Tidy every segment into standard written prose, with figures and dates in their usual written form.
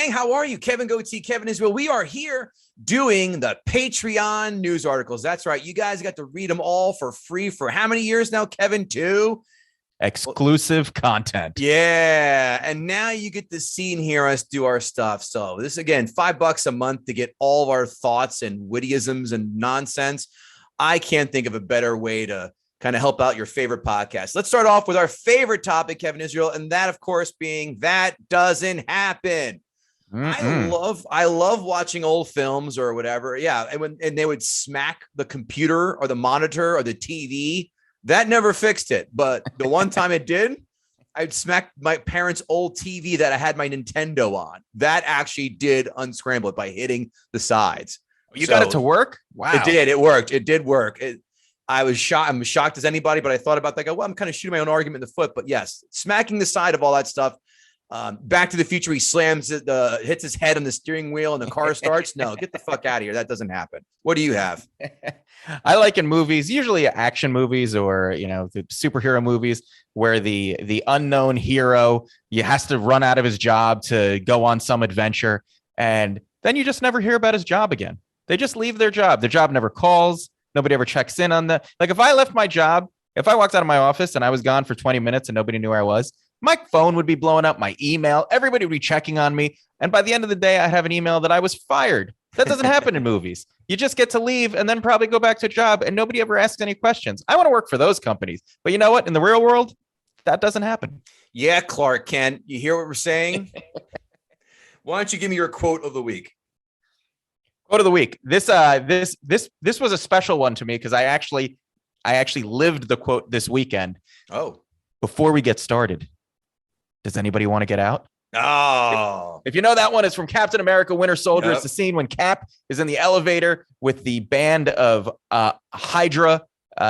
morning. How are you? Kevin Goatee, Kevin Israel. We are here doing the Patreon news articles. That's right. You guys got to read them all for free for how many years now, Kevin? 2? Exclusive content. Yeah. And now you get to see and hear us do our stuff. So this, again, $5 a month to get all of our thoughts and wittyisms and nonsense. I can't think of a better way to kind of help out your favorite podcast. Let's start off with our favorite topic, Kevin Israel, and that, of course, being That Doesn't Happen. I love watching old films or whatever. Yeah, and they would smack the computer or the monitor or the TV. That never fixed it, but the one time it did, I'd smack my parents' old TV that I had my Nintendo on. That actually did unscramble it by hitting the sides. You got it to work? Wow. It did. It worked. It did work. I was shocked. I'm shocked as anybody, but I thought about that. Well, I'm kind of shooting my own argument in the foot, but yes, smacking the side of all that stuff. Back to the Future, he slams it, hits his head on the steering wheel and the car starts. No, get the fuck out of here. That doesn't happen. What do you have? I like in movies, usually action movies or, the superhero movies where the unknown hero, he has to run out of his job to go on some adventure. And then you just never hear about his job again. They just leave their job. Their job never calls. Nobody ever checks in on the, like if I left my job, if I walked out of my office and I was gone for 20 minutes and nobody knew where I was, my phone would be blowing up, my email, everybody would be checking on me. And by the end of the day, I have an email that I was fired. That doesn't happen in movies. You just get to leave and then probably go back to a job and nobody ever asks any questions. I want to work for those companies. But you know what? In the real world, that doesn't happen. Yeah, Clark Kent, you hear what we're saying? Why don't you give me your quote of the week? Quote of the week. This was a special one to me because I actually lived the quote this weekend. Oh, before we get started, does anybody want to get out? Oh, if you know that one, is from Captain America: Winter Soldier. Yep. It's the scene when Cap is in the elevator with the band of Hydra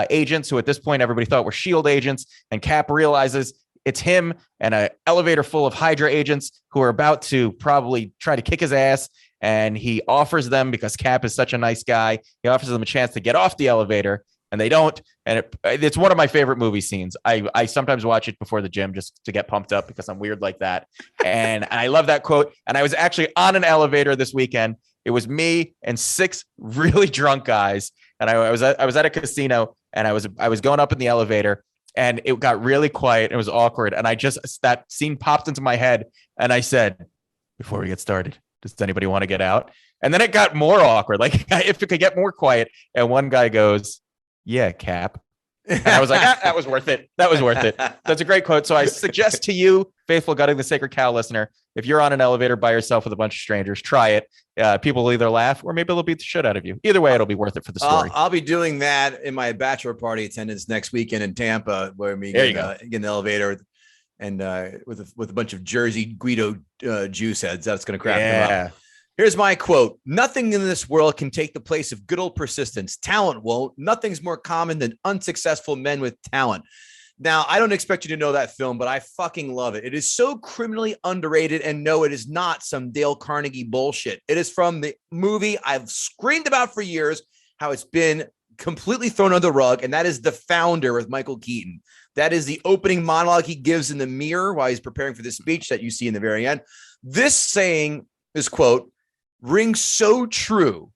agents, who at this point everybody thought were SHIELD agents, and Cap realizes it's him and an elevator full of Hydra agents who are about to probably try to kick his ass. And he offers them, because Cap is such a nice guy, he offers them a chance to get off the elevator, and they don't. And it's one of my favorite movie scenes. I sometimes watch it before the gym just to get pumped up because I'm weird like that. And I love that quote. And I was actually on an elevator this weekend. It was me and 6 really drunk guys. And I was at a casino, and I was going up in the elevator, and it got really quiet. It was awkward. And that scene popped into my head. And I said, before we get started, does anybody want to get out? And then it got more awkward. Like if it could get more quiet. And one guy goes, yeah, Cap. And I was like, that was worth it. That was worth it. That's a great quote. So I suggest to you, faithful Gutting the Sacred Cow listener, if you're on an elevator by yourself with a bunch of strangers, try it. People will either laugh or maybe they'll beat the shit out of you. Either way, it'll be worth it for the story. I'll be doing that in my bachelor party attendance next weekend in Tampa, where we get in the elevator and with a bunch of Jersey Guido juice heads. That's going to crack them up. Here's my quote. Nothing in this world can take the place of good old persistence. Talent won't. Nothing's more common than unsuccessful men with talent. Now, I don't expect you to know that film, but I fucking love it. It is so criminally underrated, and no, it is not some Dale Carnegie bullshit. It is from the movie I've screamed about for years, how it's been completely thrown under the rug, and that is The Founder with Michael Keaton. That is the opening monologue he gives in the mirror while he's preparing for the speech that you see in the very end. This quote, rings so true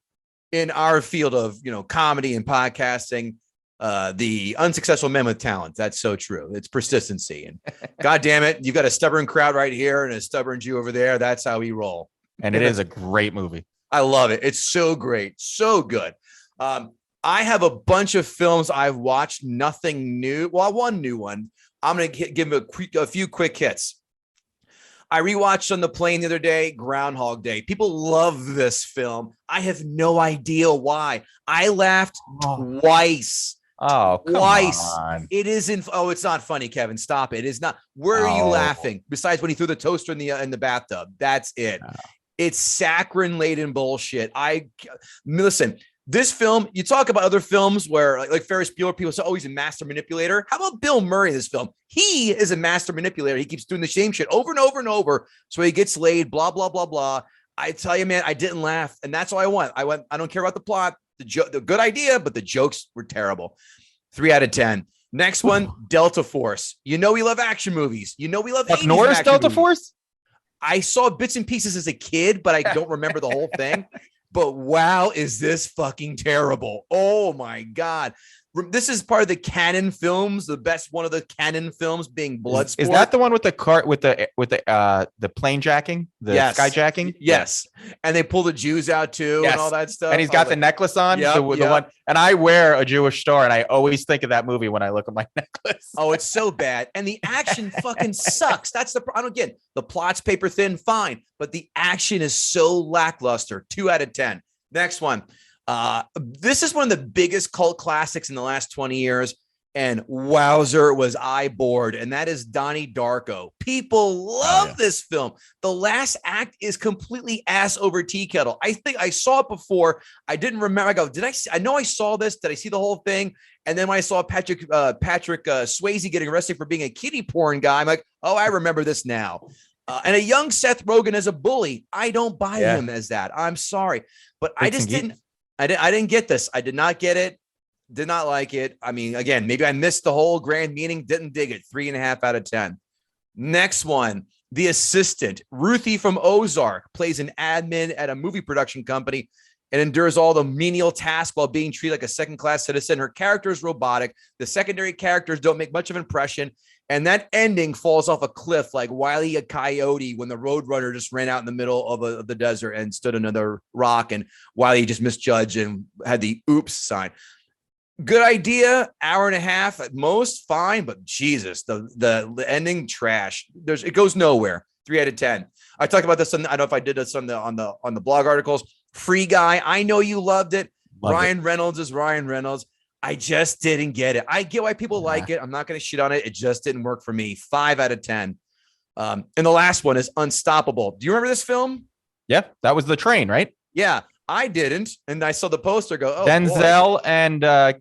in our field of, comedy and podcasting. The unsuccessful men with talent. That's so true. It's persistency. And God damn it, you've got a stubborn crowd right here and a stubborn Jew over there. That's how we roll. And it is a great movie. I love it. It's so great. So good. I have a bunch of films I've watched, nothing new. Well, one new one. I'm going to give him a few quick hits. I rewatched on the plane the other day, Groundhog Day. People love this film. I have no idea why. I laughed twice. Oh, twice. On. It isn't. Oh, it's not funny, Kevin. Stop it. It's not. Where are you laughing? Besides when he threw the toaster in the bathtub. That's it. Oh. It's saccharine-laden bullshit. Listen. This film, you talk about other films where like Ferris Bueller, people say, oh, he's a master manipulator. How about Bill Murray in this film? He is a master manipulator. He keeps doing the same shit over and over and over. So he gets laid, blah, blah, blah, blah. I tell you, man, I didn't laugh. And that's all I want. I don't care about the plot, the good idea, but the jokes were terrible. 3 out of 10. Next one, Delta Force. We love action movies. We love Chuck Norris Delta movies. Force? I saw bits and pieces as a kid, but I don't remember the whole thing. But wow, is this fucking terrible? Oh my God. This is part of the Canon films, the best one of the Canon films being Bloodsport. Is that the one with the cart with the plane jacking, the skyjacking? Yes. And they pull the Jews out too and all that stuff. And he's got the necklace on, the one. And I wear a Jewish star, and I always think of that movie when I look at my necklace. Oh, it's so bad. And the action fucking sucks. That's I don't get the plot's paper thin, fine, but the action is so lackluster. 2 out of 10. Next one. This is one of the biggest cult classics in the last 20 years. And wowzer was I bored. And that is Donnie Darko. People love this film. The last act is completely ass over tea kettle. I think I saw it before. I didn't remember. I go, I know I saw this. Did I see the whole thing? And then when I saw Patrick Swayze getting arrested for being a kiddie porn guy, I'm like, oh, I remember this now. And a young Seth Rogen as a bully. I don't buy him as that. I'm sorry. But I just didn't. I didn't get this. I did not get it. Did not like it. I mean, again, maybe I missed the whole grand meaning. Didn't dig it. 3.5 out of 10. Next one, The Assistant. Ruthie from Ozark plays an admin at a movie production company and endures all the menial tasks while being treated like a second-class citizen. Her character is robotic. The secondary characters don't make much of an impression. And that ending falls off a cliff like Wile E. Coyote when the Roadrunner just ran out in the middle of the desert and stood another rock, and Wile E. just misjudged and had the oops sign. Good idea, 1.5 at most, fine, but Jesus, the ending trash. It goes nowhere. 3 out of 10. I talked about this. I don't know if I did this on the blog articles. Free Guy. I know you loved it. Ryan Reynolds is Ryan Reynolds. I just didn't get it. I get why people like it. I'm not going to shit on it. It just didn't work for me. 5 out of 10. And the last one is Unstoppable. Do you remember this film? Yeah, that was the train, right? Yeah, I didn't. And I saw the poster go, oh, Denzel and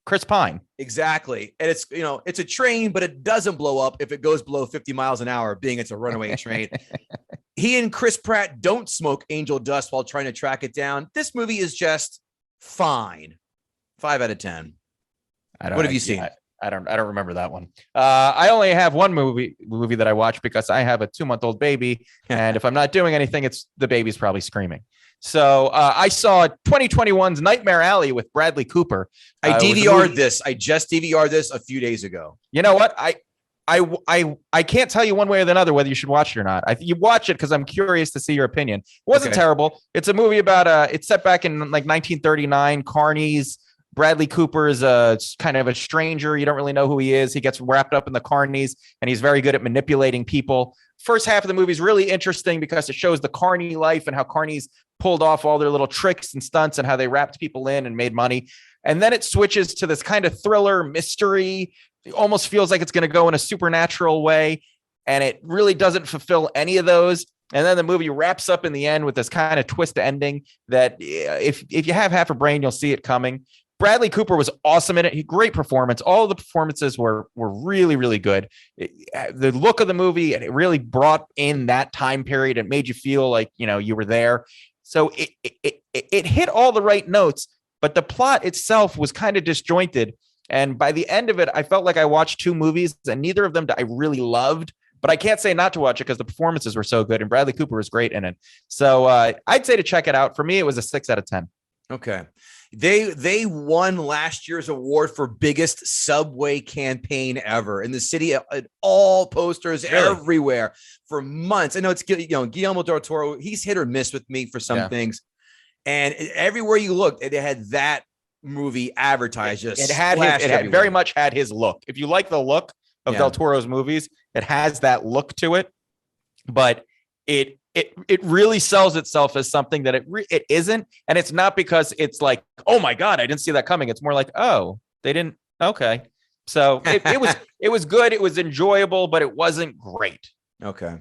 Chris Pine. Exactly. And it's a train, but it doesn't blow up if it goes below 50 miles an hour, being it's a runaway train. He and Chris Pratt don't smoke angel dust while trying to track it down. This movie is just fine. 5 out of 10. What have you seen? I don't remember that one. I only have one movie that I watched because I have a 2-month-old baby. And if I'm not doing anything, it's the baby's probably screaming. So I saw 2021's Nightmare Alley with Bradley Cooper. I DVR'd this. I just DVR'd this a few days ago. You know what? I can't tell you one way or the other whether you should watch it or not. You watch it because I'm curious to see your opinion. It wasn't terrible. It's a movie about it's set back in like 1939. Carnies. Bradley Cooper is kind of a stranger. You don't really know who he is. He gets wrapped up in the carnies, and he's very good at manipulating people. First half of the movie is really interesting because it shows the carny life and how carnies pulled off all their little tricks and stunts and how they wrapped people in and made money. And then it switches to this kind of thriller mystery. It almost feels like it's going to go in a supernatural way, and it really doesn't fulfill any of those. And then the movie wraps up in the end with this kind of twist ending that if you have half a brain, you'll see it coming. Bradley Cooper was awesome in it. Great performance. All of the performances were really, really good. The look of the movie, and it really brought in that time period. It made you feel like, you were there. So it hit all the right notes, but the plot itself was kind of disjointed. And by the end of it, I felt like I watched 2 movies, and neither of them I really loved. But I can't say not to watch it because the performances were so good, and Bradley Cooper was great in it. So I'd say to check it out. For me, it was a 6 out of 10. Okay. They won last year's award for biggest subway campaign ever in the city. All posters everywhere for months. I know it's Guillermo del Toro. He's hit or miss with me for some things, and everywhere you looked, they had that movie advertised. It very much had his look. If you like the look of del Toro's movies, it has that look to it, but it really sells itself as something that it isn't. And it's not because it's like, oh my God, I didn't see that coming. It's more like, oh, they didn't. Okay. So it was good. It was enjoyable, but it wasn't great. Okay.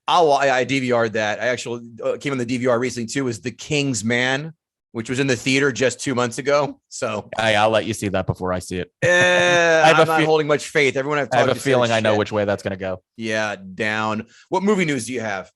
I DVR'd that. I actually came on the DVR recently too, is The King's Man, which was in the theater just 2 months ago. So I'll let you see that before I see it. I'm not holding much faith. Everyone I've talked to, I have a feeling I know which way that's going to go. Yeah. Down. What movie news do you have?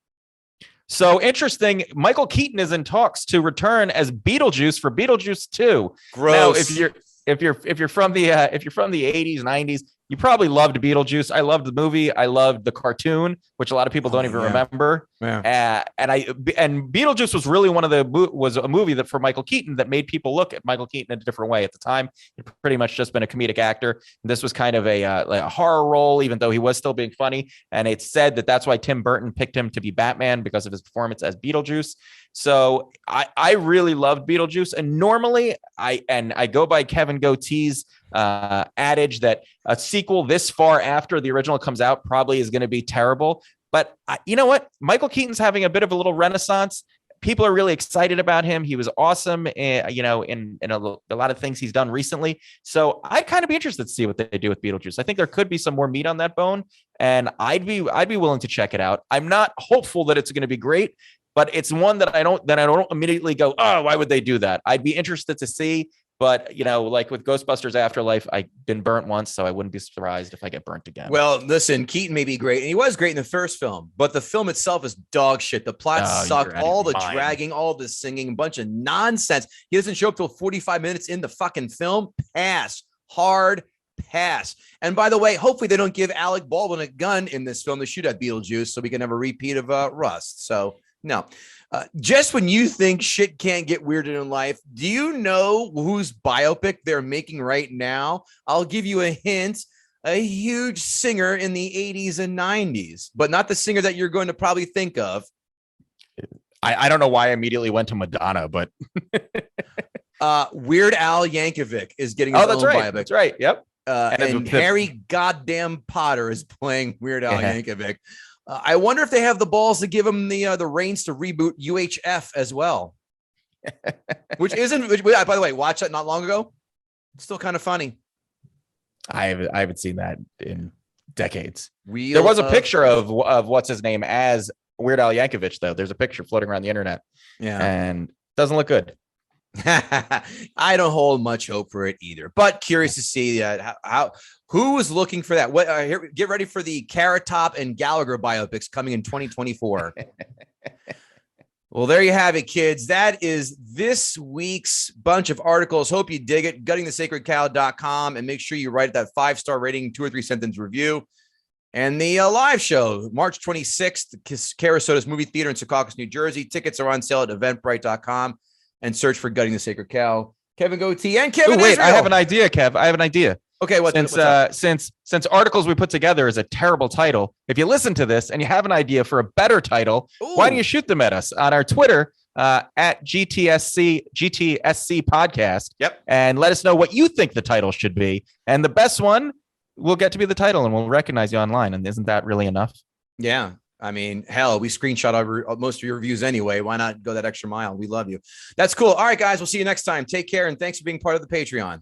So interesting. Michael Keaton is in talks to return as Beetlejuice for Beetlejuice 2. Gross. Now, if you're from the 80s, 90s, You probably loved Beetlejuice. I loved the movie. I loved the cartoon, which a lot of people don't even remember. Yeah. And Beetlejuice was really was a movie that for Michael Keaton that made people look at Michael Keaton in a different way. At the time, he'd pretty much just been a comedic actor. This was kind of like a horror role, even though he was still being funny. And it's said that that's why Tim Burton picked him to be Batman, because of his performance as Beetlejuice. So I really loved Beetlejuice. And normally I go by Kevin Goatee's adage that a sequel this far after the original comes out probably is going to be terrible. But you know what? Michael Keaton's having a bit of a little renaissance. People are really excited about him. He was awesome, in a lot of things he's done recently. So I'd kind of be interested to see what they do with Beetlejuice. I think there could be some more meat on that bone, and I'd be willing to check it out. I'm not hopeful that it's going to be great, but it's one that I don't immediately go, oh, why would they do that? I'd be interested to see. But, like with Ghostbusters Afterlife, I've been burnt once, so I wouldn't be surprised if I get burnt again. Well, listen, Keaton may be great, and he was great in the first film, but the film itself is dog shit. The plot sucked, all the dragging, all the singing, a bunch of nonsense. He doesn't show up till 45 minutes in the fucking film. Pass. Hard pass. And by the way, hopefully they don't give Alec Baldwin a gun in this film to shoot at Beetlejuice so we can have a repeat of Rust. So, no. Just when you think shit can't get weirder in life, do you know whose biopic they're making right now? I'll give you a hint. A huge singer in the 80s and 90s, but not the singer that you're going to probably think of. I don't know why I immediately went to Madonna, but Weird Al Yankovic is getting his own biopic. That's right. Yep. And Harry goddamn Potter is playing Weird Al Yankovic. I wonder if they have the balls to give him the reins to reboot UHF as well, which, by the way, watched that not long ago. It's still kind of funny. I haven't seen that in decades. There was a picture of what's his name as Weird Al Yankovic, though. There's a picture floating around the internet. Yeah, and doesn't look good. I don't hold much hope for it either, but curious to see who was looking for that. What here? Get ready for the Carrot Top and Gallagher biopics coming in 2024. Well, there you have it, kids. That is this week's bunch of articles. Hope you dig it. GuttingTheSacredCow.com, and make sure you write that 5-star rating, 2 or 3 sentence review. And the live show, March 26th, Carasota's Movie Theater in Secaucus, New Jersey. Tickets are on sale at Eventbrite.com. And search for Gutting the Sacred Cow. Kevin Goatee and Kevin Israel. I have an idea, Kev. I have an idea. Okay, since Articles We Put Together is a terrible title, if you listen to this and you have an idea for a better title, why don't you shoot them at us on our Twitter at GTSC podcast? Yep. And let us know what you think the title should be. And the best one will get to be the title, and we'll recognize you online. And isn't that really enough? Yeah. I mean, hell, we screenshot most of your reviews anyway. Why not go that extra mile? We love you. That's cool. All right, guys, we'll see you next time. Take care, and thanks for being part of the Patreon.